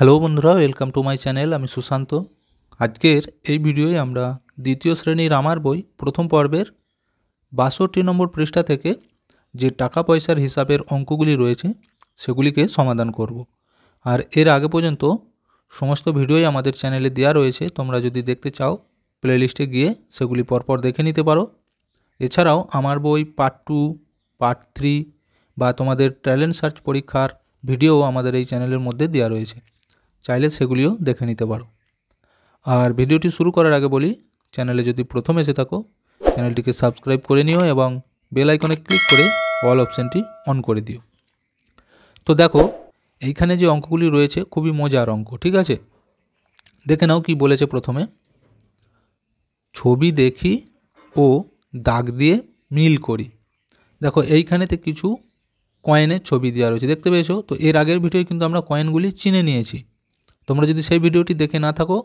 Hello বন্ধুরা, welcome to my channel. আমি সুশান্ত। আজকের এই ভিডিওয় আমরা দ্বিতীয় শ্রেণীর আমার বই প্রথম পর্বের ৬২ নম্বর পৃষ্ঠা থেকে যে টাকা পয়সার হিসাবের অঙ্কগুলি রয়েছে সেগুলিকে সমাধান করব। আর এর আগে পর্যন্ত সমস্ত ভিডিওই আমাদের চ্যানেলে দেওয়া রয়েছে। তোমরা যদি দেখতে চাও প্লেলিস্টে গিয়ে সেগুলি পরপর দেখে নিতে পারো। এছাড়াও আমার বই পার্ট 2, পার্ট 3 বা তোমাদের ট্যালেন্ট সার্চ পরীক্ষার ভিডিও আমাদের এই চ্যানেলের মধ্যে দেওয়া রয়েছে, চাইলে সেগুলিও দেখে নিতে পারো। আর ভিডিওটি শুরু করার আগে বলি, চ্যানেলে যদি প্রথম এসে থাকো চ্যানেলটিকে সাবস্ক্রাইব করে নিও এবং বেল আইকনে ক্লিক করে অল অপশানটি অন করে দিও। তো দেখো, এইখানে যে অঙ্কগুলি রয়েছে খুবই মজার অঙ্ক, ঠিক আছে? দেখে নাও কি বলেছে। প্রথমে ছবি দেখি ও দাগ দিয়ে মিল করি। দেখো এইখানেতে কিছু কয়েনের ছবি দেওয়া রয়েছে, দেখতে পেয়েছো? তো এর আগের ভিডিওয় কিন্তু আমরা কয়েনগুলি চিনে নিয়েছি। তোমরা যদি সেই ভিডিওটি দেখে না থাকো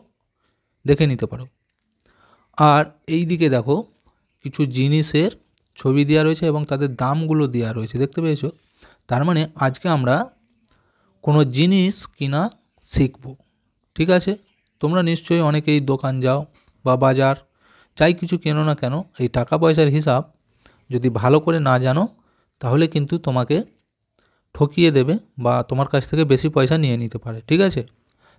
দেখে নিতে পারো। আর এই দিকে দেখো কিছু জিনিসের ছবি দেওয়া রয়েছে এবং তাদের দামগুলো দেওয়া রয়েছে, দেখতে পেয়েছো? তার মানে আজকে আমরা কোনো জিনিস কিনা শিখব, ঠিক আছে? তোমরা নিশ্চয়ই অনেকেই দোকান যাও বা বাজার যাই কিছু কেনো না কেন, এই টাকা পয়সার হিসাব যদি ভালো করে না জানো তাহলে কিন্তু তোমাকে ঠকিয়ে দেবে বা তোমার কাছ থেকে বেশি পয়সা নিয়ে নিতে পারে, ঠিক আছে?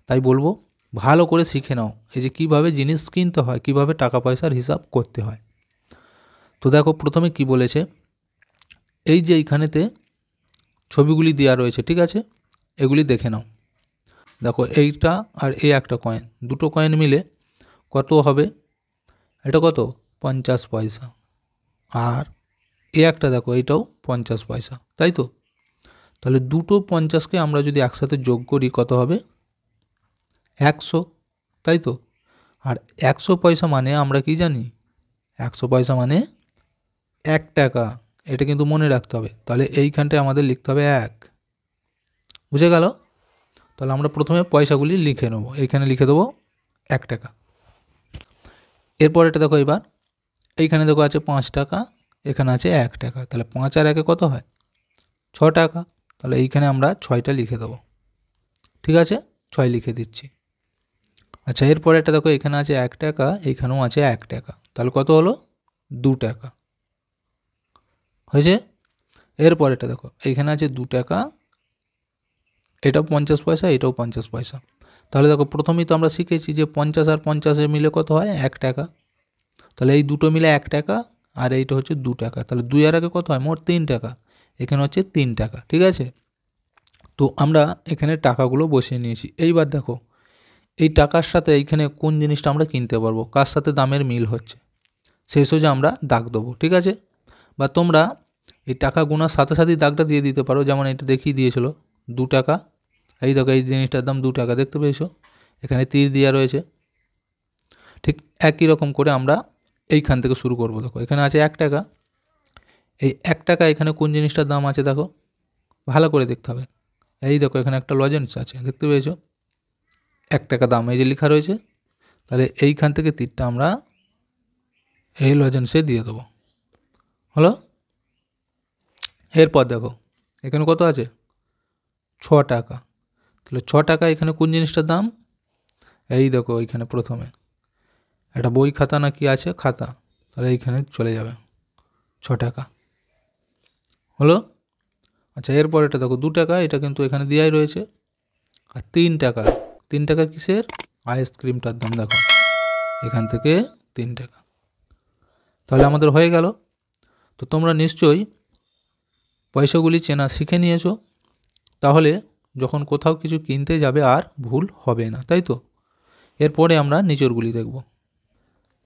তাই বলবো ভালো করে শিখে নাও এই যে কীভাবে জিনিস কিনতে হয়, কীভাবে টাকা পয়সার হিসাব করতে হয়। তো দেখো প্রথমে কি বলেছে, এই যে এইখানেতে ছবিগুলি দেওয়া রয়েছে, ঠিক আছে? এগুলি দেখে নাও। দেখো এইটা আর এই একটা কয়েন, দুটো কয়েন মিলে কত হবে? এটা কত? 50 পয়সা। আর এই একটা দেখো, এইটাও 50 পয়সা, তাই তো? তাহলে দুটো 50কে আমরা যদি একসাথে যোগ করি কত হবে? 100, তাই তো? আর 100 পয়সা মানে আমরা কি জানি? 100 পয়সা মানে 1 টাকা। এটা কিন্তু মনে রাখতে হবে। তাহলে এইখানটায় আমাদের লিখতে হবে 1, বুঝে গেল? তাহলে আমরা প্রথমে পয়সাগুলি লিখে নেব। এইখানে লিখে দেবো 1 টাকা। এরপর এটা দেখো, এবার এইখানে দেখো আছে 5 টাকা, এখানে আছে 1 টাকা। তাহলে 5 আর 1 কত হয়? 6 টাকা। তাহলে এইখানে আমরা 6টা লিখে দেবো, ঠিক আছে? 6 লিখে দিচ্ছি। আচ্ছা, এরপরে এটা দেখো, এখানে আছে 1 টাকা, এইখানেও আছে 1 টাকা। তাহলে কত হলো? 2 টাকা হয়েছে। এরপর এটা দেখো, এইখানে আছে 2 টাকা, এটাও 50 পয়সা, এটাও 50 পয়সা। তাহলে দেখো প্রথমেই তো আমরা শিখেছি যে 50 আর 50 মিলে কত হয়? 1 টাকা। তাহলে এই দুটো মিলে 1 টাকা আর এইটা হচ্ছে 2 টাকা। তাহলে 2 আর 1 কত হয়? মোট 3 টাকা। এখানে হচ্ছে 3 টাকা, ঠিক আছে? তো আমরা এখানে টাকাগুলো বসিয়ে নিয়েছি। এইবার দেখো এই টাকার সাথে এইখানে কোন জিনিসটা আমরা কিনতে পারবো, কার সাথে দামের মিল হচ্ছে, সেই সোজা আমরা দাগ দেবো, ঠিক আছে? বা তোমরা এই টাকা গোনার সাথে সাথেই দাগটা দিয়ে দিতে পারো, যেমন এটা দেখিয়ে দিয়েছিল 2 টাকা। এই দেখো এই জিনিসটার দাম 2 টাকা, দেখতে পেয়েছো? এখানে তীর দেওয়া রয়েছে। ঠিক একই রকম করে আমরা এইখান থেকে শুরু করব। দেখো এখানে আছে 1 টাকা, এই 1 টাকা এখানে কোন জিনিসটার দাম আছে দেখো, ভালো করে দেখতে হবে। এই দেখো এখানে একটা লজেন্স আছে, দেখতে পেয়েছো? 1 টাকা দাম এই যে লেখা রয়েছে। তাহলে এইখান থেকে তীরটা আমরা এই লজেন্সে দিয়ে দেবো, হলো? এরপর দেখো এখানে কত আছে? 6 টাকা। তাহলে 6 টাকা এখানে কোন জিনিসটার দাম? এই দেখো এইখানে প্রথমে একটা বই খাতা না কি আছে, খাতা। তাহলে এইখানে চলে যাবে 6 টাকা, হলো? আচ্ছা, এরপর এটা দেখো 2 টাকা, এটা কিন্তু এখানে দেওয়াই রয়েছে। আর 3 টাকা, 3 টাকা কিসের? আইসক্রিমটার দাম। দেখো এখান থেকে 3 টাকা। তাহলে আমাদের হয়ে গেল। তো তোমরা নিশ্চয়ই পয়সাগুলি চেনা শিখে নিয়েছো, তাহলে যখন কোথাও কিছু কিনতে যাবে আর ভুল হবে না, তাই তো? এরপরে আমরা নিচেরগুলি দেখব।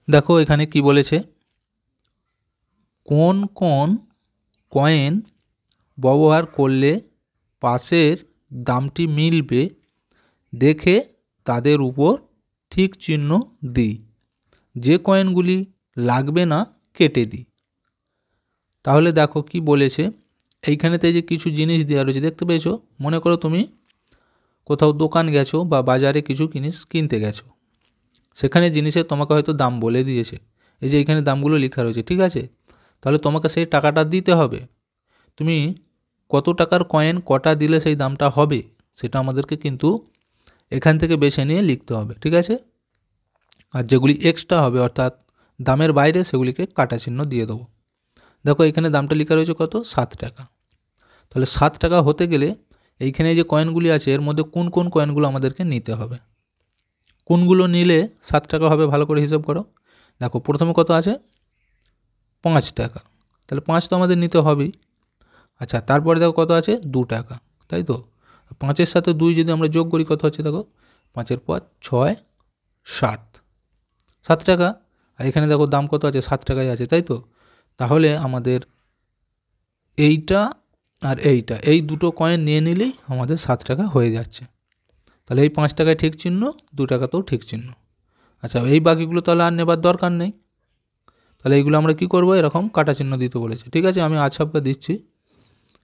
দেখো এখানে কি বলেছে, কোন কোন কয়েন ব্যবহার করলে পাশের দামটি মিলবে দেখে তাদের উপর ঠিক চিহ্ন দিই, যে কয়েনগুলি লাগবে না কেটে দিই। তাহলে দেখো কি বলেছে, এইখানেতে যে কিছু জিনিস দেওয়া রয়েছে, দেখতে পেয়েছো? মনে করো তুমি কোথাও দোকান গেছো বা বাজারে কিছু জিনিস কিনতে গেছো, সেখানে জিনিসের তোমাকে হয়তো দাম বলে দিয়েছে। এই যে এখানে দামগুলো লেখা রয়েছে, ঠিক আছে? তাহলে তোমাকে সেই টাকাটা দিতে হবে। তুমি কত টাকার কয়েন কটা দিলে সেই দামটা হবে সেটা আমাদেরকে কিন্তু এখান থেকে বেছে নিয়ে লিখতে হবে, ঠিক আছে। আর যেগুলি এক্সট্রা হবে অর্থাৎ দামের বাইরে সেগুলিকে কাটা চিহ্ন দিয়ে দেবো। দেখো এখানে দামটা লেখা রয়েছে কত, 7 টাকা। তাহলে 7 টাকা হতে গেলে এইখানে যে কয়েনগুলি আছে এর মধ্যে কোন কোন কয়েনগুলো আমাদেরকে নিতে হবে, কোনগুলো নিলে 7 টাকা হবে ভালো করে হিসাব করো। দেখো প্রথমে কত আছে, 5 টাকা, তাহলে 5 তো আমাদের নিতে হবেই। আচ্ছা তারপরে দেখো কত আছে, 2 টাকা, তাই তো। 5-এর সাথে 2 যদি আমরা যোগ করি কত হচ্ছে, দেখো 5-এর পর 6, 7 টাকা। আর এখানে দেখো দাম কত আছে, 7 টাকাই আছে, তাই তো। তাহলে আমাদের এইটা আর এইটা, এই দুটো কয়েন নিয়ে নিলেই আমাদের 7 টাকা হয়ে যাচ্ছে। তাহলে এই 5 টাকায় ঠিক চিহ্ন, 2 টাকাতেও ঠিক চিহ্ন। আচ্ছা এই বাকিগুলো তাহলে আর নেবার দরকার নেই। তাহলে এইগুলো আমরা কি করব, এরকম কাটা চিহ্ন দিতে বলেছে, ঠিক আছে। আমি আছাপকে দিচ্ছি,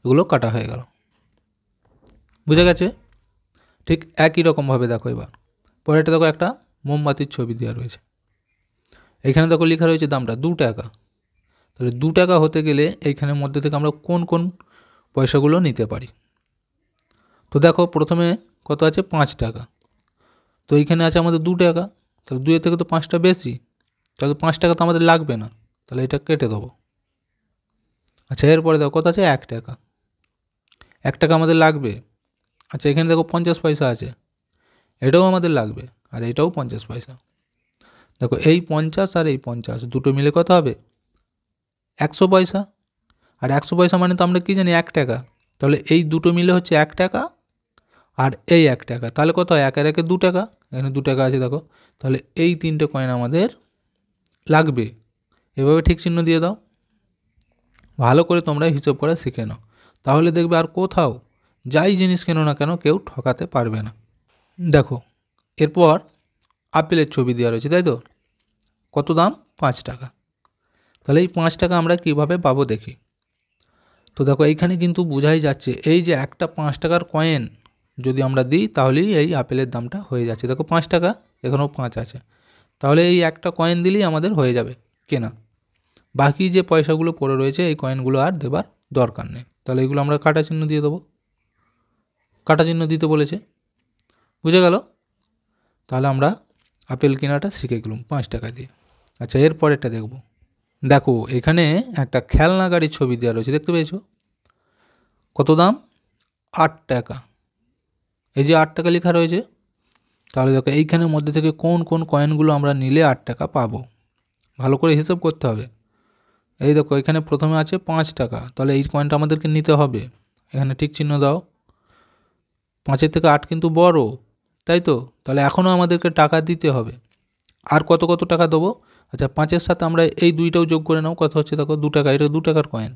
এগুলো কাটা হয়ে গেল, বুঝে গেছে। ঠিক একই রকমভাবে দেখো এবার পরেরটা দেখো, একটা মোমবাতির ছবি দেওয়া রয়েছে। এখানে দেখো লেখা রয়েছে দামটা 2 টাকা। তাহলে 2 টাকা হতে গেলে এইখানের মধ্যে থেকে আমরা কোন কোন পয়সাগুলো নিতে পারি। তো দেখো প্রথমে কত আছে, 5 টাকা। তো এইখানে আছে আমাদের 2 টাকা, তাহলে 2-এর থেকে তো 5টা বেশি, তাহলে 5 টাকা তো আমাদের লাগবে না, তাহলে এটা কেটে দেবো। আচ্ছা এরপরে দেখো কত আছে, 1 টাকা। 1 টাকা আমাদের লাগবে। আচ্ছা এখানে দেখো 50 পয়সা আছে, এটাও আমাদের লাগবে, আর এটাও 50 পয়সা। দেখো এই 50 আর এই 50 দুটো মিলে কত হবে, 100 পয়সা। আর 100 পয়সা মানে তো আমরা কি জানি, 1 টাকা। তাহলে এই দুটো মিলে হচ্ছে 1 টাকা, আর এই 1 টাকা, তাহলে কত হয়, 1 আর 1 2 টাকা। এখানে 2 টাকা আছে দেখো, তাহলে এই 3টে কয়েন আমাদের লাগবে। এভাবে ঠিক চিহ্ন দিয়ে দাও। ভালো করে তোমরা হিসাব করে শিখে নাও, তাহলে দেখবে আর কোথাও যাই জিনিস কেনো না কেন কেউ ঠকাতে পারবে না। দেখো এরপর আপেলের ছবি দেওয়া রয়েছে, তাই তো। কত দাম, 5 টাকা। তাহলে এই 5 টাকা আমরা কিভাবে পাবো দেখি। তো দেখো এইখানে কিন্তু বোঝাই যাচ্ছে, এই যে একটা 5 টাকার কয়েন যদি আমরা দিই তাহলেই এই আপেলের দামটা হয়ে যাচ্ছে। দেখো 5 টাকা, এখানেও 5 আছে, তাহলে এই একটা কয়েন দিলেই আমাদের হয়ে যাবে কেনা। বাকি যে পয়সাগুলো পড়ে রয়েছে এই কয়েনগুলো আর দেবার দরকার নেই। তাহলে এগুলো আমরা কাটা চিহ্ন দিয়ে দেবো, কাটা চিহ্ন দিতে বলেছে, বুঝে গেল। তাহলে আমরা আপেল কেনাটা শিখে গেলাম 5 টাকা দিয়ে। আচ্ছা এরপরেরটা দেখব। দেখো এখানে একটা খেলনা গাড়ির ছবি দেওয়া রয়েছে, দেখতে পেয়েছো। কত দাম, 8 টাকা। এই যে 8 টাকা লেখা রয়েছে, তাহলে দেখো এইখানের মধ্যে থেকে কোন কোন কয়েনগুলো আমরা নিলে 8 টাকা পাবো, ভালো করে হিসাব করতে হবে। এই দেখো এখানে প্রথমে আছে 5 টাকা, তাহলে এই কয়েনটা আমাদেরকে নিতে হবে। এখানে ঠিক চিহ্ন দাও। 5-এর থেকে 8 কিন্তু বড়, তাই তো। তাহলে এখনও আমাদেরকে টাকা দিতে হবে। আর কত কত টাকা দেবো, আচ্ছা 5-এর সাথে আমরা এই 2টাও যোগ করে নাও, কত হচ্ছে দেখো 2 টাকা, এটা 2 টাকার কয়েন।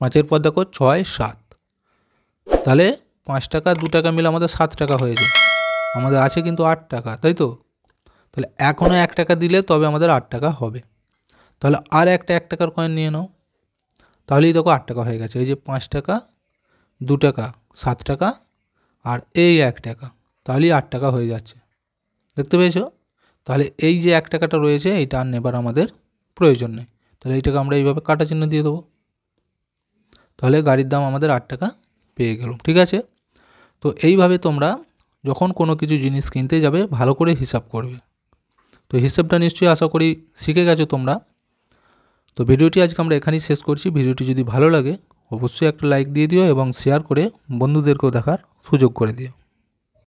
5-এর পর দেখো 6, 7, তাহলে 5 টাকা 2 টাকা মিলে আমাদের 7 টাকা হয়েছে। আমাদের আছে কিন্তু 8 টাকা, তাই তো। তাহলে এখনও 1 টাকা দিলে তবে আমাদের 8 টাকা হবে। তাহলে আর একটা 1 টাকার কয়েন নিয়ে নাও, তাহলেই দেখো 8 টাকা হয়ে গেছে। এই যে 5 টাকা, 2 টাকা, 7 টাকা, আর এই 1 টাকা, তাহলেই 8 টাকা হয়ে যাচ্ছে, দেখতে পেয়েছো। তাহলে এই যে 1 টাকাটা রয়েছে এইটা আর নেবার আমাদের প্রয়োজন নেই। তাহলে এইটাকে আমরা এইভাবে কাটা চিহ্ন দিয়ে দেবো। তাহলে গাড়ির দাম আমাদের 8 টাকা পেয়ে গেল, ঠিক আছে। তো এইভাবে তোমরা যখন কোনো কিছু জিনিস কিনতে যাবে ভালো করে হিসাব করবে। তো হিসাবটা নিশ্চয়ই আশা করি শিখে গেছো তোমরা। তো ভিডিওটি আজকে আমরা এখানেই শেষ করছি। ভিডিওটি যদি ভালো লাগে অবশ্যই একটা লাইক দিয়ে দিও এবং শেয়ার করে বন্ধুদেরকেও দেখার সুযোগ করে দিও।